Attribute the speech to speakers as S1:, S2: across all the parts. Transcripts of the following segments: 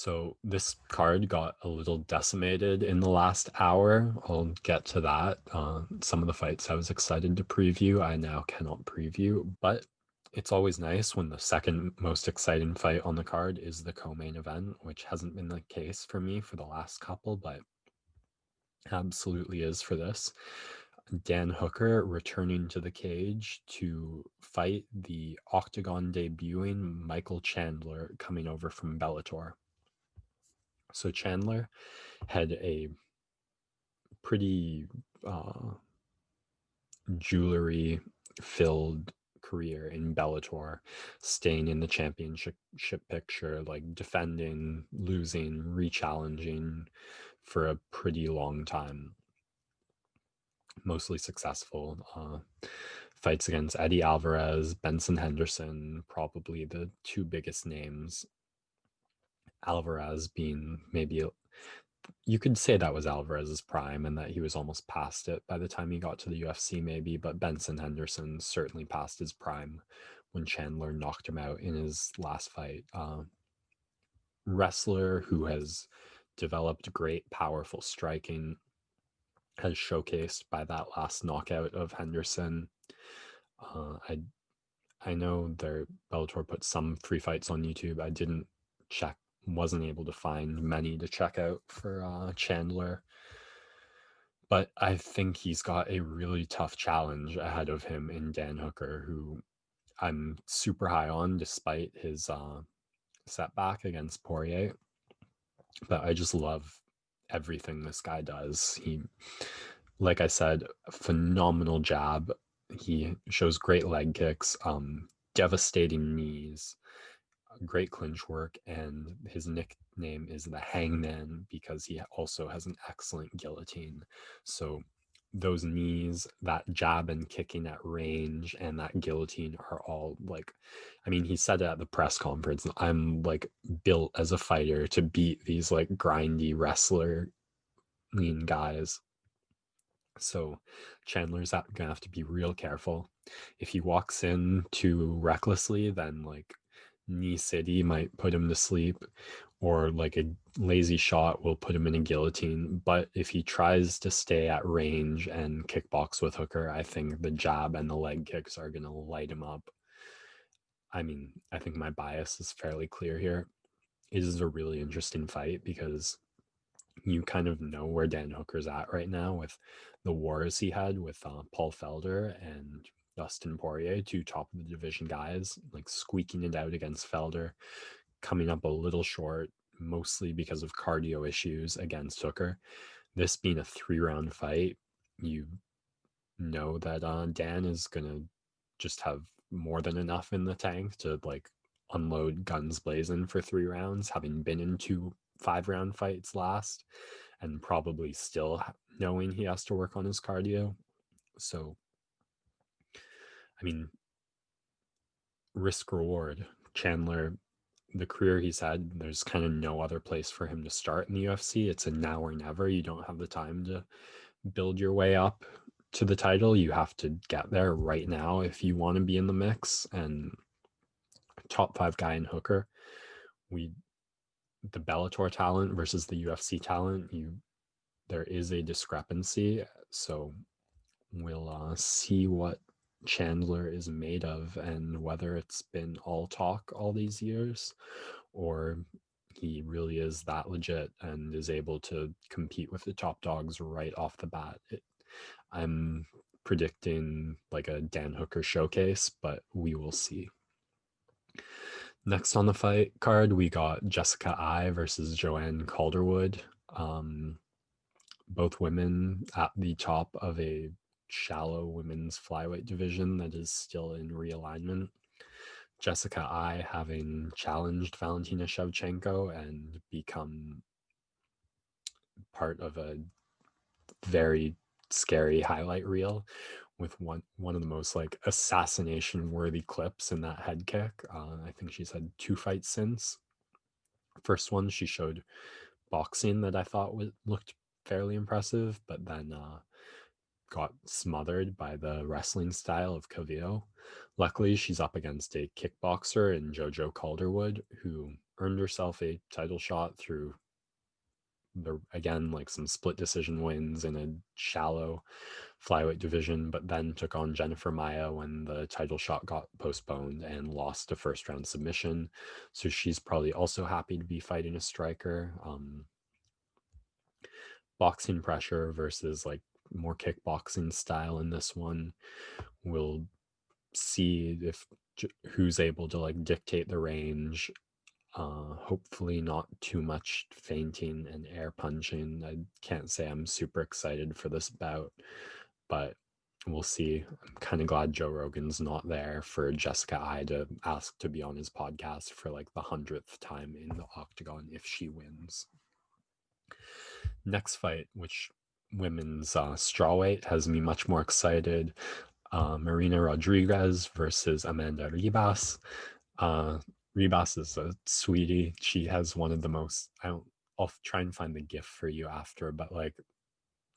S1: So this card got a little decimated in the last hour. I'll get to that. Some of the fights I was excited to preview, I now cannot preview, but it's always nice when the second most exciting fight on the card is the co-main event, which hasn't been the case for me for the last couple, but absolutely is for this. Dan Hooker returning to the cage to fight the Octagon debuting Michael Chandler coming over from Bellator. So Chandler had a pretty jewelry filled career in Bellator, staying in the championship picture, like defending, losing, re-challenging for a pretty long time. Mostly successful. Fights against Eddie Alvarez, Benson Henderson, probably the two biggest names. Alvarez being maybe you could say that was Alvarez's prime and that he was almost past it by the time he got to the UFC, maybe, but Benson Henderson certainly passed his prime when Chandler knocked him out in his last fight. Wrestler who has developed great, powerful striking, as showcased by that last knockout of Henderson. I know their Bellator put some free fights on YouTube. I didn't check, wasn't able to find many to check out for Chandler. But I think he's got a really tough challenge ahead of him in Dan Hooker, who I'm super high on despite his setback against Poirier. But I just love everything this guy does. He, like I said, phenomenal jab. He shows great leg kicks, devastating knees, great clinch work, and his nickname is the Hangman because he also has an excellent guillotine. So those knees, that jab and kicking at range, and that guillotine are all like, I mean, he said it at the press conference, I'm like built as a fighter to beat these like grindy wrestler lean guys. So Chandler's gonna have to be real careful. If he walks in too recklessly, then like Knee City might put him to sleep, or like a lazy shot will put him in a guillotine. But if he tries to stay at range and kickbox with Hooker, I think the jab and the leg kicks are gonna light him up. I mean, I think my bias is fairly clear here. It is a really interesting fight because you kind of know where Dan Hooker's at right now with the wars he had with Paul Felder and Dustin Poirier, two top of the division guys, like squeaking it out against Felder, coming up a little short, mostly because of cardio issues against Hooker. This being a 3-round fight, you know that Dan is going to just have more than enough in the tank to like unload guns blazing for 3 rounds, having been in 2 5-round fights last, and probably still knowing he has to work on his cardio. So, I mean, risk reward. Chandler, the career he's had, there's kind of no other place for him to start in the UFC. It's a now or never. You don't have the time to build your way up to the title. You have to get there right now if you want to be in the mix. And top 5 guy in Hooker, the Bellator talent versus the UFC talent, there is a discrepancy. So we'll see what Chandler is made of and whether it's been all talk all these years or he really is that legit and is able to compete with the top dogs right off the bat. I'm predicting like a Dan Hooker showcase, but we will see. Next on the fight card, we got Jessica Eye versus Joanne Calderwood. Both women at the top of a shallow women's flyweight division that is still in realignment. Jessica Eye having challenged Valentina Shevchenko and become part of a very scary highlight reel with one of the most like assassination worthy clips in that head kick. I think she's had 2 fights since. First one she showed boxing that I thought looked fairly impressive, but then got smothered by the wrestling style of Cavillo. Luckily, she's up against a kickboxer in Jojo Calderwood, who earned herself a title shot through again, like some split decision wins in a shallow flyweight division, but then took on Jennifer Maia when the title shot got postponed and lost a first round submission. So she's probably also happy to be fighting a striker. Boxing pressure versus like more kickboxing style in this one. We'll see if who's able to like dictate the range. Hopefully not too much feinting and air punching. I can't say I'm super excited for this bout, but we'll see. I'm kind of glad Joe Rogan's not there for Jessica I to ask to be on his podcast for like the 100th time in the octagon if she wins. Next fight, which women's strawweight, has me much more excited. Marina Rodriguez versus Amanda Ribas. Ribas is a sweetie. She has one of the most, I'll try and find the gif for you after, but like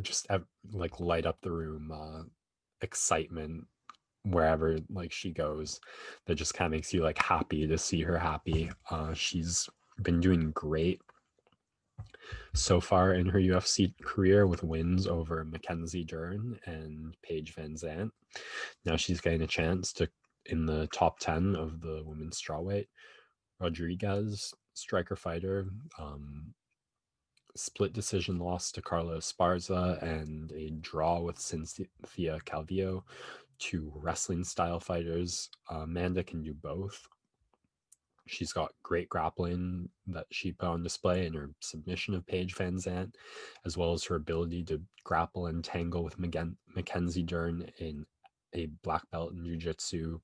S1: just like light up the room excitement wherever like she goes, that just kind of makes you like happy to see her happy. She's been doing great so far in her UFC career with wins over Mackenzie Dern and Paige Van Zandt. Now she's getting a chance to in the top 10 of the women's strawweight. Rodriguez, striker fighter, split decision loss to Carla Esparza and a draw with Cynthia Calvillo, two wrestling style fighters. Amanda can do both. She's got great grappling that she put on display in her submission of Paige Van Zandt, as well as her ability to grapple and tangle with Mackenzie Dern in a black belt in jiu-jitsu.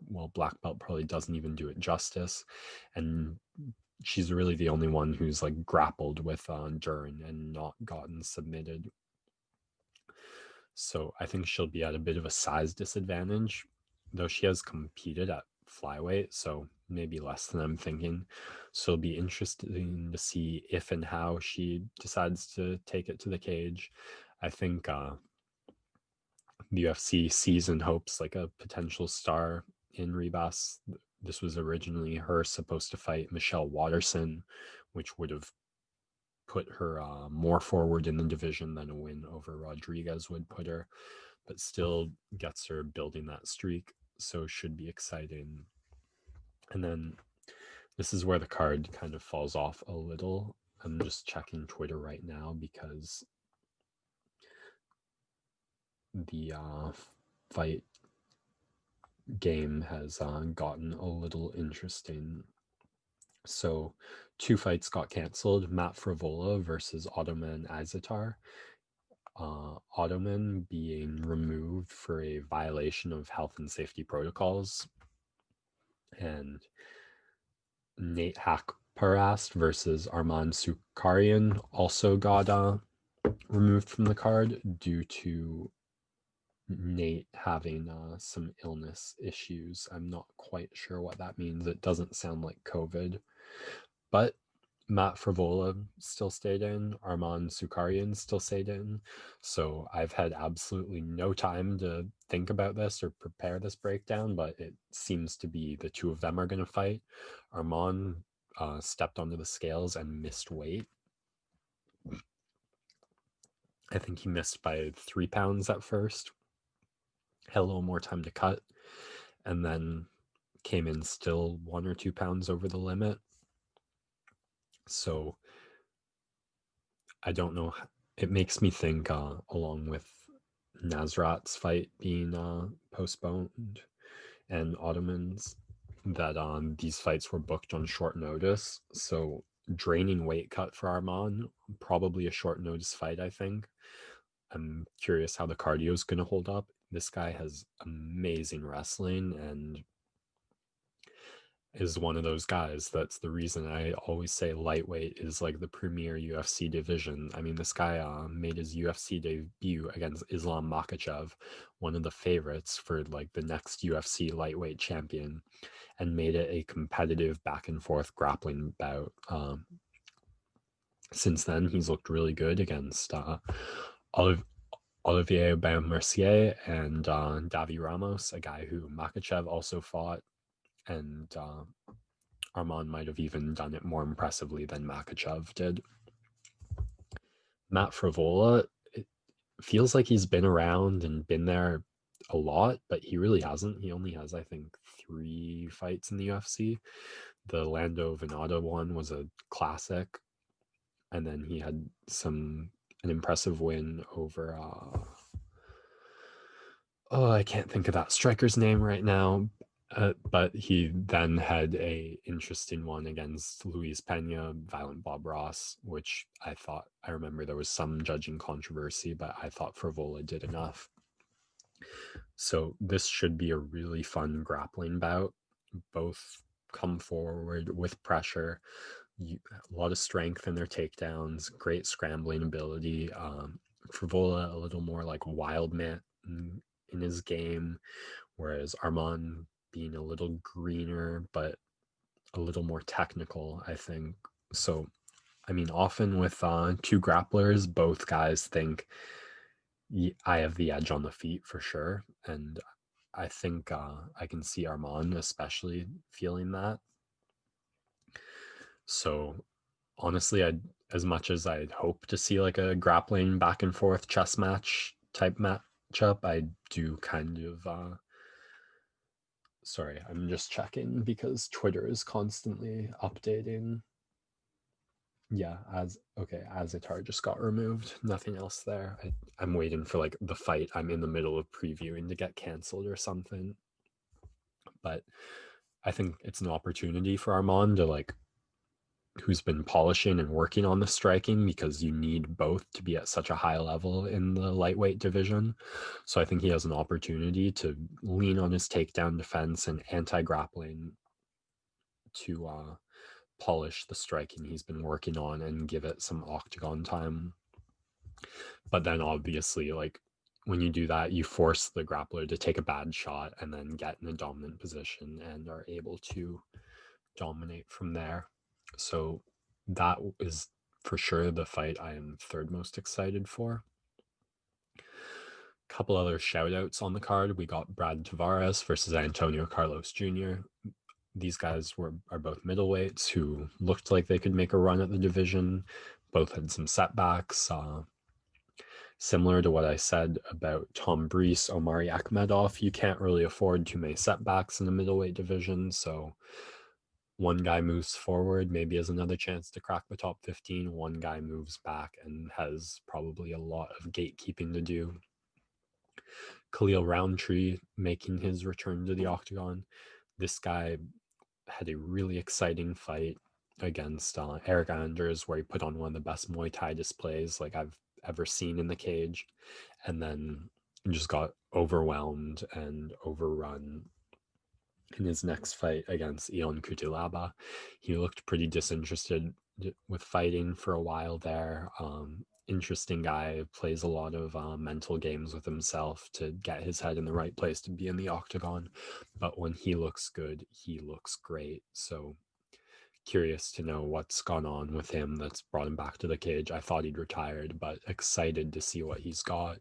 S1: Well, black belt probably doesn't even do it justice. And she's really the only one who's like grappled with Dern and not gotten submitted. So I think she'll be at a bit of a size disadvantage, though she has competed at flyweight, so maybe less than I'm thinking. So it'll be interesting to see if and how she decides to take it to the cage. I think the UFC sees and hopes like a potential star in Ribas. This was originally her supposed to fight Michelle Watterson, which would have put her more forward in the division than a win over Rodriguez would put her, but still gets her building that streak, so should be exciting. And then this is where the card kind of falls off a little. I'm just checking Twitter right now because the fight game has gotten a little interesting. So 2 fights got canceled. Matt Frevola versus Ottoman Azatar. Ottoman being removed for a violation of health and safety protocols. And Nate Hakparast versus Arman Tsukaryan also got removed from the card due to Nate having some illness issues. I'm not quite sure what that means. It doesn't sound like COVID. But Matt Frevola still stayed in. Arman Tsukaryan still stayed in. So I've had absolutely no time to think about this or prepare this breakdown, but it seems to be the two of them are going to fight. Arman stepped onto the scales and missed weight. I think he missed by 3 pounds at first. Had a little more time to cut, and then came in still 1 or 2 pounds over the limit. So I don't know. It makes me think, along with Nasrat's fight being postponed and Ottoman's, that these fights were booked on short notice. So draining weight cut for Arman, probably a short notice fight, I think. I'm curious how the cardio is going to hold up. This guy has amazing wrestling and is one of those guys. That's the reason I always say lightweight is like the premier UFC division. I mean, this guy made his UFC debut against Islam Makhachev, one of the favorites for like the next UFC lightweight champion, and made it a competitive back and forth grappling bout. Since then, he's looked really good against Olivier Mercier and Davi Ramos, a guy who Makhachev also fought. And Arman might have even done it more impressively than Makhachev did. Matt Frevola, it feels like he's been around and been there a lot, but he really hasn't. He only has, I think, 3 fights in the UFC. The Lando Venata one was a classic, and then he had an impressive win over I can't think of that striker's name right now. But he then had a interesting one against Luis Pena, Violent Bob Ross, which I remember there was some judging controversy, but I thought Frevola did enough. So this should be a really fun grappling bout. Both come forward with pressure, a lot of strength in their takedowns, great scrambling ability. Frevola a little more like wild man in his game, whereas Arman being a little greener but a little more technical, I think. So, I mean, often with 2 grapplers, both guys think I have the edge on the feet for sure, and I think I can see Arman especially feeling that. So honestly, as much as I'd hope to see like a grappling back and forth chess match type matchup, I do kind of sorry, I'm just checking because Twitter is constantly updating. Yeah, Azatar just got removed. Nothing else there. I'm waiting for like the fight I'm in the middle of previewing to get canceled or something. But I think it's an opportunity for Armand to like who's been polishing and working on the striking, because you need both to be at such a high level in the lightweight division. So I think he has an opportunity to lean on his takedown defense and anti-grappling to polish the striking he's been working on and give it some octagon time. But then obviously, like, when you do that, you force the grappler to take a bad shot and then get in a dominant position and are able to dominate from there. So that is for sure the fight I am third most excited for. A couple other shout outs on the card. We got Brad Tavares versus Antonio Carlos Jr. These guys are both middleweights who looked like they could make a run at the division. Both had some setbacks. Similar to what I said about Tom Breese, Omari Akhmedov, you can't really afford too many setbacks in the middleweight division. So one guy moves forward, maybe has another chance to crack the top 15. One guy moves back and has probably a lot of gatekeeping to do. Khalil Roundtree making his return to the octagon. This guy had a really exciting fight against Eric Anders, where he put on one of the best Muay Thai displays like I've ever seen in the cage, and then just got overwhelmed and overrun in his next fight against Ion Kutilaba. He looked pretty disinterested with fighting for a while there. Interesting guy, plays a lot of mental games with himself to get his head in the right place to be in the octagon. But when he looks good, he looks great. So curious to know what's gone on with him that's brought him back to the cage. I thought he'd retired, but excited to see what he's got.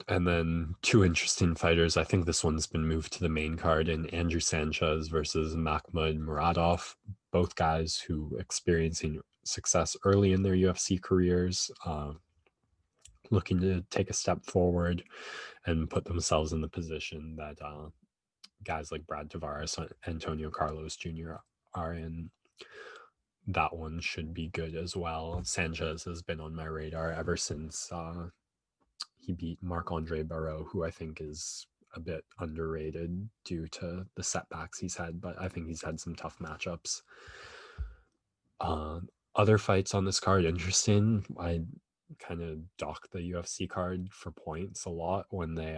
S1: And then 2 interesting fighters. I think this one's been moved to the main card in Andrew Sanchez versus Makhmud Muradov. Both guys who experiencing success early in their UFC careers, looking to take a step forward and put themselves in the position that guys like Brad Tavares, Antonio Carlos Jr. are in. That one should be good as well. Sanchez has been on my radar ever since he beat Marc-Andre Barreau, who I think is a bit underrated due to the setbacks he's had, but I think he's had some tough matchups. Other fights on this card, interesting. I kind of dock the UFC card for points a lot when they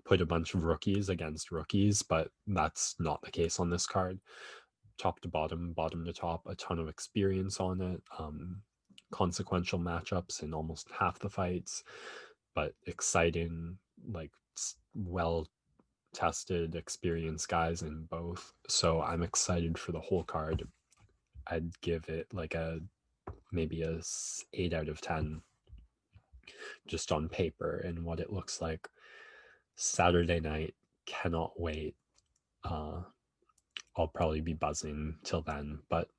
S1: put a bunch of rookies against rookies, but that's not the case on this card. Top to bottom, bottom to top, a ton of experience on it. Consequential matchups in almost half the fights, but exciting, like well tested, experienced guys in both. So I'm excited for the whole card. I'd give it like maybe a 8 out of 10 just on paper and what it looks like. Saturday night, cannot wait. I'll probably be buzzing till then, but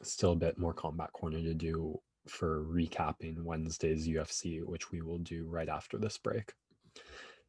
S1: still a bit more Combat Corner to do for recapping Wednesday's UFC, which we will do right after this break.